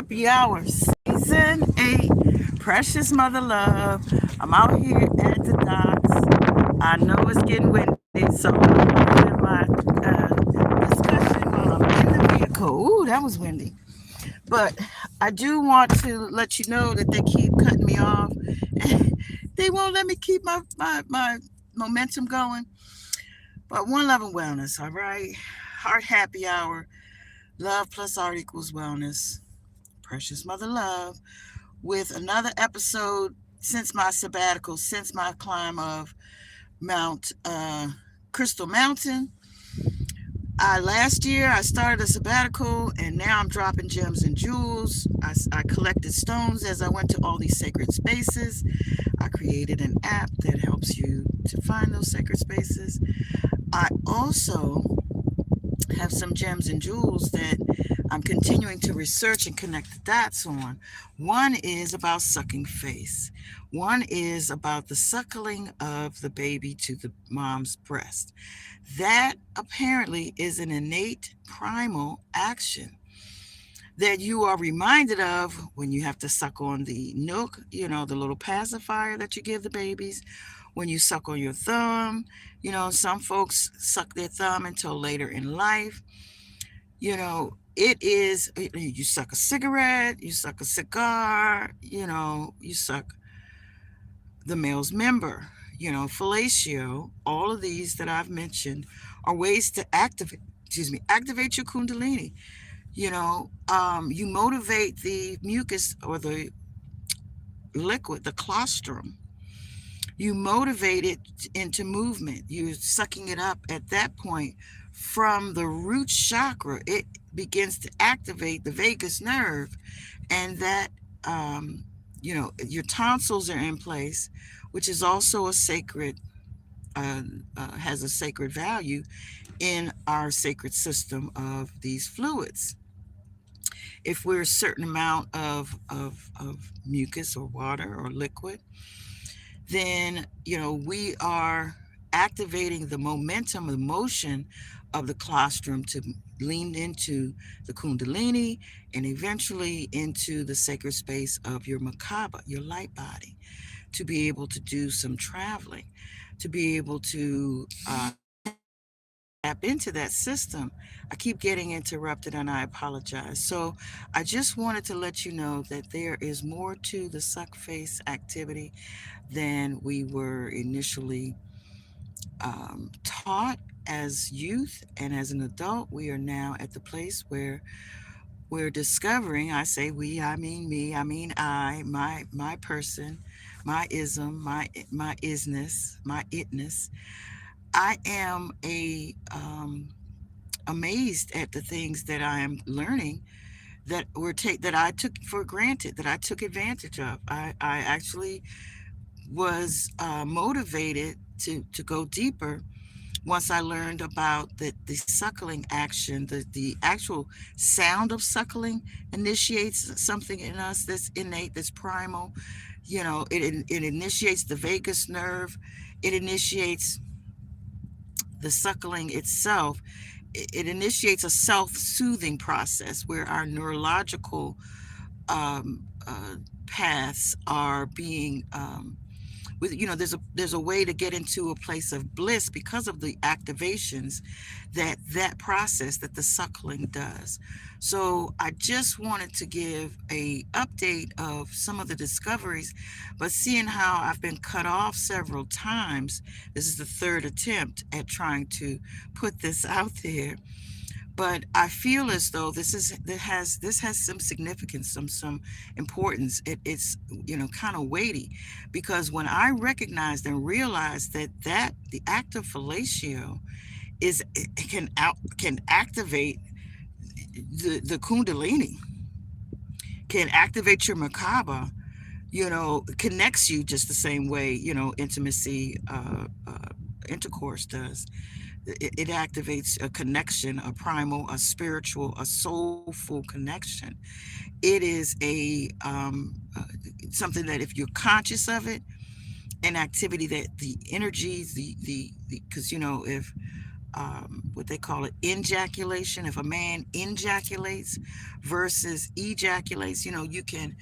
Happy Hour, Season 8. Precious Mother Love. I'm out here at the docks. I know it's getting windy, so I'm going to have my discussion while I'm in the vehicle. Ooh, that was windy. But I do want to let you know that they keep cutting me off. They won't let me keep my momentum going. But one love and wellness, all right? Heart happy hour. Love plus art equals wellness. Precious Mother Love with another episode since my sabbatical, since my climb of Mount Crystal Mountain. Last year I started a sabbatical and now I'm dropping gems and jewels. I collected stones as I went to all these sacred spaces. I created an app that helps you to find those sacred spaces. I also have some gems and jewels that I'm continuing to research and connect the dots on. One is about sucking face. One is about the suckling of the baby to the mom's breast. That apparently is an innate primal action that you are reminded of when you have to suck on the nook, the little pacifier that you give the babies, when you suck on your thumb. Some folks suck their thumb until later in life. It is, you suck a cigarette, you suck a cigar, you suck the male's member, fellatio. All of these that I've mentioned are ways to activate your kundalini. You motivate the mucus or the liquid, the colostrum. You motivate it into movement. You're sucking it up at that point from the root chakra. It begins to activate the vagus nerve, and that, your tonsils are in place, which is also a sacred, has a sacred value in our sacred system of these fluids. If we're a certain amount of mucus or water or liquid, then we are activating the momentum, the motion of the colostrum to lean into the kundalini and eventually into the sacred space of your makaba, your light body, to be able to do some traveling, to be able to tap into that system. I keep getting interrupted and I apologize. So I just wanted to let you know that there is more to the suck face activity than we were initially taught as youth, and as an adult. We are now at the place where we're discovering. I say we, I mean me, I mean my person, my ism, my isness, my itness. I am amazed at the things that I am learning that I took for granted, that I took advantage of. I actually was motivated to go deeper once I learned about the suckling action. The actual sound of suckling initiates something in us that's innate, that's primal. It initiates the vagus nerve. It initiates the suckling itself. It initiates a self-soothing process where our neurological paths are being there's a way to get into a place of bliss because of the activations that process that the suckling does. So I just wanted to give a update of some of the discoveries, but seeing how I've been cut off several times, this is the third attempt at trying to put this out there. But I feel as though this has some significance, some importance. It's kind of weighty, because when I recognized and realized that the act of fellatio can activate the kundalini, can activate your makaba, connects you just the same way intimacy, intercourse does. It activates a connection, a primal, a spiritual, a soulful connection. It is something that if you're conscious of it, an activity that the energies, the because if what they call it, ejaculation. If a man ejaculates versus ejaculates, you can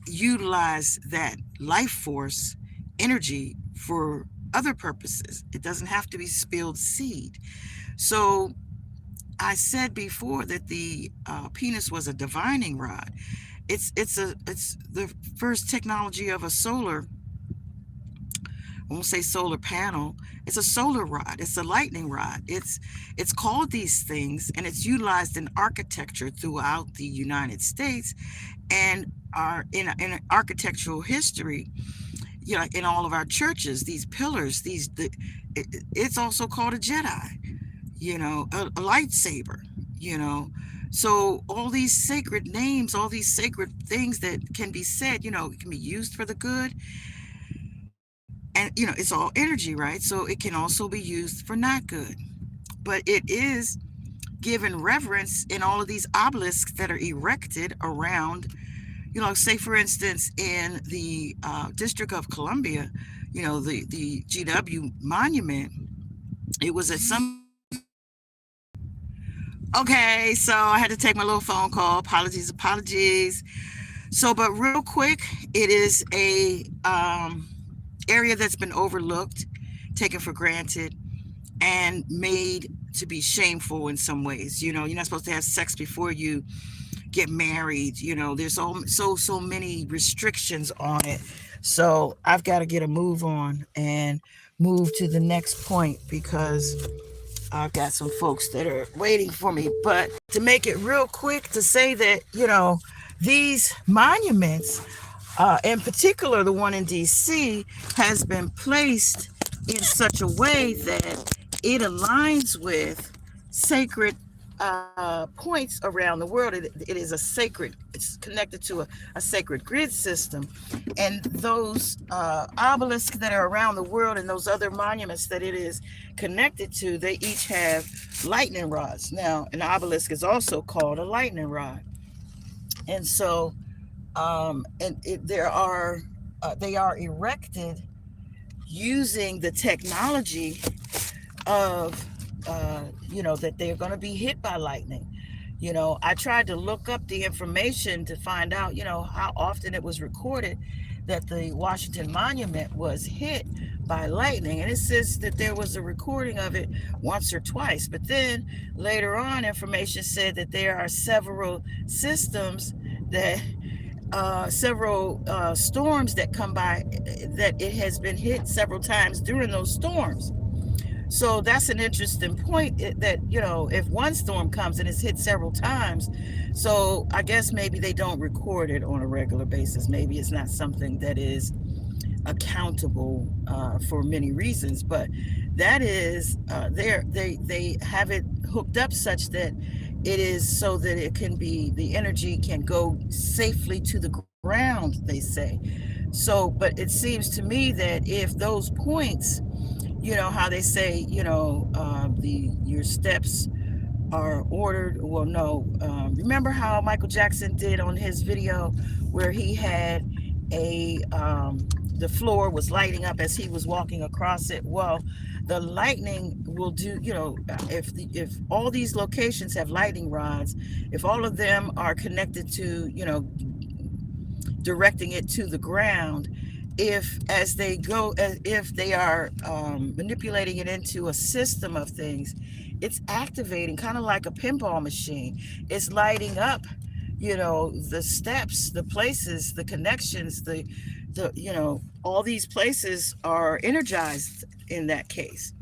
utilize that life force energy for other purposes. It doesn't have to be spilled seed. So I said before that the penis was a divining rod. It's the first technology of a solar, I won't say solar panel. It's a solar rod. It's a lightning rod. It's called these things, and it's utilized in architecture throughout the United States, and our in architectural history. In all of our churches, these pillars, it's also called a Jedi. A lightsaber. You know, so all these sacred names, all these sacred things that can be said, it can be used for the good, and it's all energy, right? So it can also be used for not good, but it is given reverence in all of these obelisks that are erected around, say for instance in the District of Columbia, the GW monument. It was at some. Okay, so I had to take my little phone call. Apologies. So, but real quick, it is a area that's been overlooked, taken for granted, and made to be shameful in some ways. You're not supposed to have sex before you get married. There's so many restrictions on it. So I've got to get a move on and move to the next point because I've got some folks that are waiting for me. But to make it real quick, to say that, these monuments, in particular, the one in DC, has been placed in such a way that it aligns with sacred points around the world. It is it's connected to a sacred grid system. And those obelisks that are around the world and those other monuments that it is connected to, they each have lightning rods. Now, an obelisk is also called a lightning rod. And so, they are erected using the technology of that they're going to be hit by lightning. I tried to look up the information to find out how often it was recorded that the Washington Monument was hit by lightning, and it says that there was a recording of it once or twice. But then later on, information said that there are several systems that several storms that come by, that it has been hit several times during those storms. So that's an interesting point, that if one storm comes and it's hit several times, so I guess maybe they don't record it on a regular basis. Maybe it's not something that is accountable for many reasons, but that is they have it hooked up such that it is so that it can be, the energy can go safely to the ground, they say. So, but it seems to me that if those points, how they say, your steps are ordered. Well, no. Remember how Michael Jackson did on his video where he had the floor was lighting up as he was walking across it? Well, the lightning will do, if all these locations have lightning rods, if all of them are connected to, directing it to the ground, if they are manipulating it into a system of things, it's activating, kind of like a pinball machine. It's lighting up, the steps, the places, the connections, the all these places are energized in that case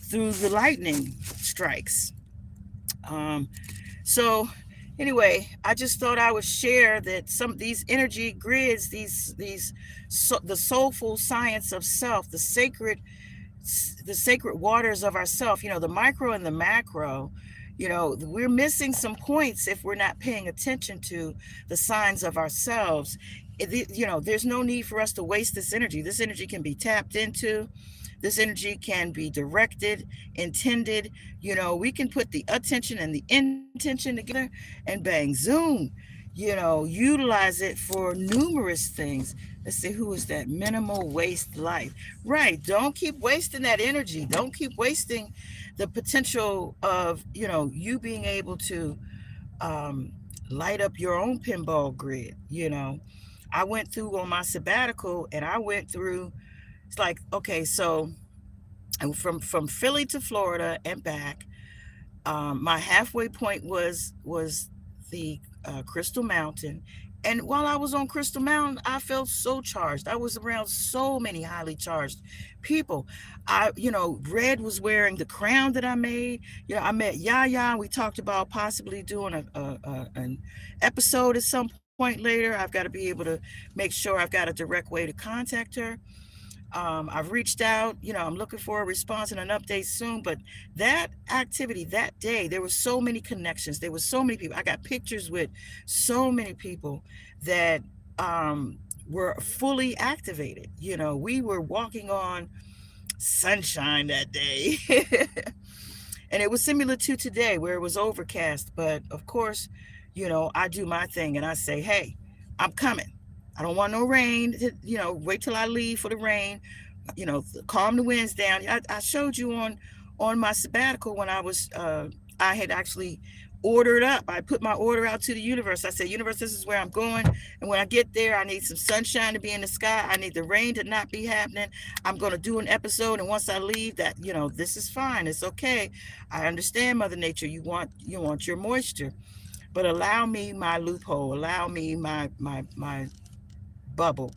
through the lightning strikes. So anyway, I just thought I would share that some of these energy grids, the soulful science of self, the sacred waters of ourself, the micro and the macro, we're missing some points if we're not paying attention to the signs of ourselves. There's no need for us to waste this energy. This energy can be tapped into. This energy can be directed, intended. We can put the attention and the intention together, and bang, zoom. utilize it for numerous things. Let's see, who is that? Minimal waste life. Right. Don't keep wasting that energy. Don't keep wasting the potential of, you being able to um, light up your own pinball grid. I went through on my sabbatical and I went through, it's like, okay, so from Philly to Florida and back. My halfway point was the Crystal Mountain, and while I was on Crystal Mountain, I felt so charged. I was around so many highly charged people. Red was wearing the crown that I made. I met Yaya. We talked about possibly doing an episode at some point later. I've got to be able to make sure I've got a direct way to contact her. I've reached out, I'm looking for a response and an update soon. But that activity that day, there were so many connections. There were so many people. I got pictures with so many people that were fully activated. We were walking on sunshine that day. And it was similar to today where it was overcast. But of course, I do my thing and I say, hey, I'm coming. I don't want no rain. Wait till I leave for the rain. Calm the winds down. I showed you on my sabbatical when I had actually ordered up. I put my order out to the universe. I said, universe, this is where I'm going. And when I get there, I need some sunshine to be in the sky. I need the rain to not be happening. I'm going to do an episode. And once I leave that, this is fine. It's okay. I understand, Mother Nature. You want your moisture, but allow me my loophole. Allow me my bubble,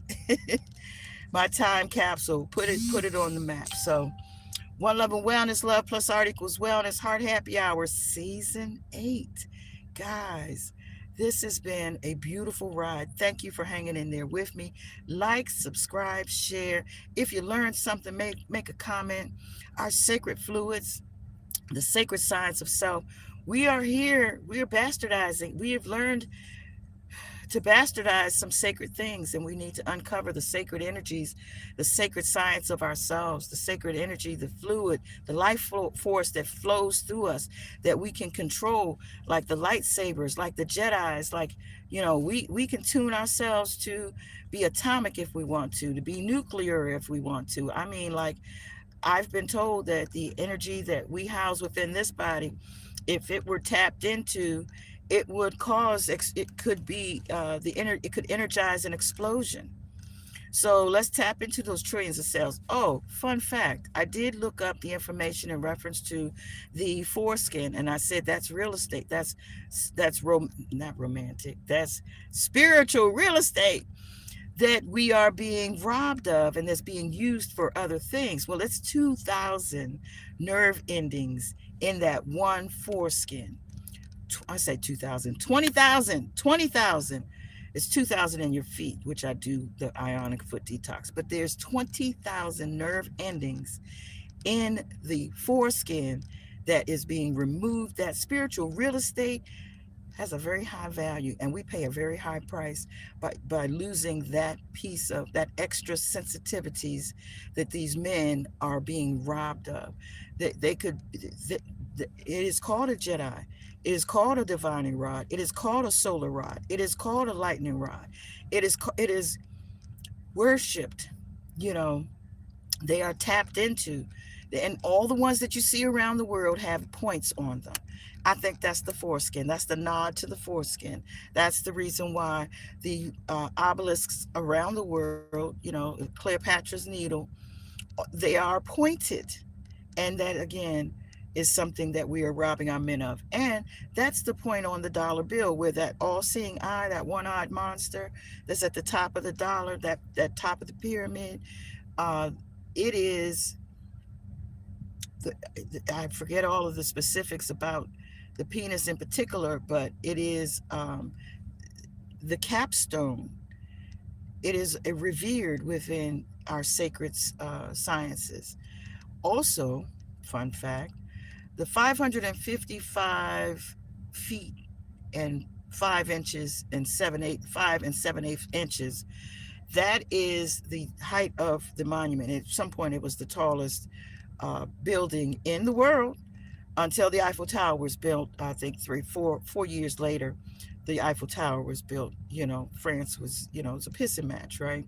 my time capsule. Put it on the map. So, One Love and Wellness, Love plus Art equals Wellness, Heart Happy Hour, Season 8. Guys, this has been a beautiful ride. Thank you for hanging in there with me. Like, subscribe, share. If you learned something, make a comment. Our sacred fluids, the sacred science of self. We are here. We are bastardizing. We have learned to bastardize some sacred things, and we need to uncover the sacred energies, the sacred science of ourselves, the sacred energy, the fluid, the life force that flows through us that we can control, like the lightsabers, like the Jedis. Like, we can tune ourselves to be atomic if we want to be nuclear if we want to. I mean, like, I've been told that the energy that we house within this body, if it were tapped into, it would cause, it could be it could energize an explosion. So let's tap into those trillions of cells. Oh, fun fact, I did look up the information in reference to the foreskin, and I said that's real estate. That's not romantic. That's spiritual real estate that we are being robbed of and that's being used for other things. Well, it's 2,000 nerve endings in that one foreskin. I say 2,000, 20,000, 20,000. It's 2,000 in your feet, which I do the ionic foot detox. But there's 20,000 nerve endings in the foreskin that is being removed. That spiritual real estate has a very high value, and we pay a very high price by losing that piece of that extra sensitivities that these men are being robbed of. It is called a Jedi. It is called a divining rod. It is called a solar rod. It is called a lightning rod. It is worshipped. They are tapped into, and all the ones that you see around the world have points on them. I think that's the foreskin. That's the nod to the foreskin. That's the reason why the obelisks around the world, Cleopatra's Needle, they are pointed. And that, again, is something that we are robbing our men of. And that's the point on the dollar bill, where that all-seeing eye, that one-eyed monster that's at the top of the dollar, that top of the pyramid, it is, I forget all of the specifics about the penis in particular, but it is the capstone. It is revered within our sacred sciences. Also, fun fact, the 555 feet and 5 inches and 5 and 7/8 inches, that is the height of the monument. At some point, it was the tallest building in the world until the Eiffel Tower was built, I think 4 years later. the Eiffel Tower was built. France was, it was a pissing match, right?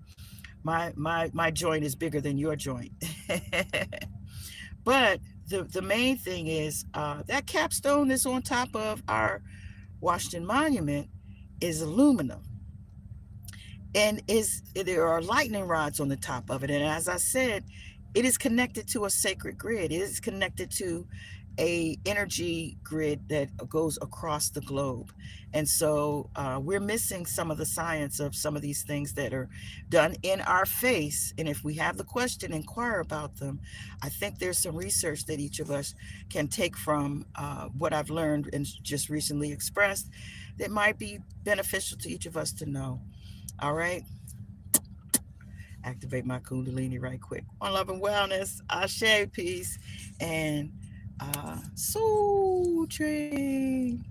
My joint is bigger than your joint. But the main thing is that capstone that's on top of our Washington Monument is aluminum, and is there are lightning rods on the top of it. And as I said, it is connected to a sacred grid. It is connected to a energy grid that goes across the globe. And so we're missing some of the science of some of these things that are done in our face. And if we have the question, inquire about them. I think there's some research that each of us can take from what I've learned and just recently expressed that might be beneficial to each of us to know. All right. Activate my Kundalini right quick. On love and wellness, Ashe, peace, and Soul Train.